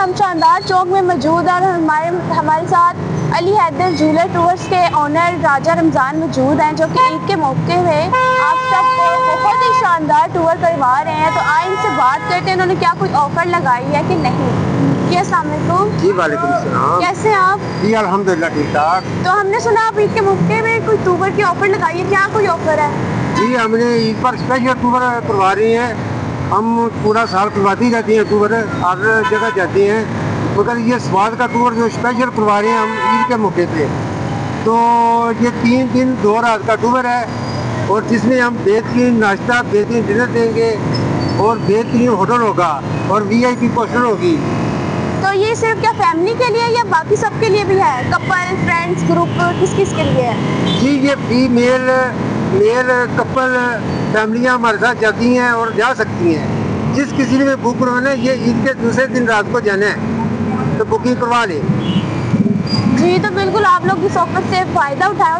हम शानदार चौक में मौजूद हैं और हमारे साथ अली हैदर जूलर टूर्स के ओनर राजा रमज़ान मौजूद हैं, जो कि ईद के मौके में आप सबको बहुत ही शानदार टूर करवा रहे हैं। तो आए इनसे बात करते हैं, उन्होंने क्या कोई ऑफर लगाई है कि नहीं। जी अस्सलाम वालेकुम। जी वालेकुम सलाम। कैसे हैं आप? जी अल्हम्दुलिल्लाह ठीक ठाक। तो हमने सुना आप ईद के मौके में कोई टूर की ऑफर लगाई है, क्या कोई ऑफर है? जी हमने ईद पर स्पेशल टूर करवा रही हैं। हम पूरा साल करवाती रहती हैं टूर, हर जगह जाती हैं, मगर ये स्वाद का टूर जो स्पेशल करवा रहे हैं हम ईद के मौके पे। तो ये 3 दिन 2 रात का टूर है, और जिसमें हम बेहतरीन नाश्ता, बेहतरीन डिनर देंगे और बेहतरीन होटल होगा और VIP पोस्टर होगी। तो ये सिर्फ क्या फैमिली के लिए या बाकी सबके लिए भी है? कपल, फ्रेंड्स, ग्रुप, किस किस के लिए है? जी ये फीमेल, मेल, कपल फैमिलियाँ हमारे साथ जाती हैं और जा सकती हैं। जिस किसी ने बुक करवाना है, ये ईद के दूसरे दिन रात को जाना है तो बुकिंग करवा लें। जी तो बिल्कुल आप लोग इस ऑफर से फ़ायदा उठाएं।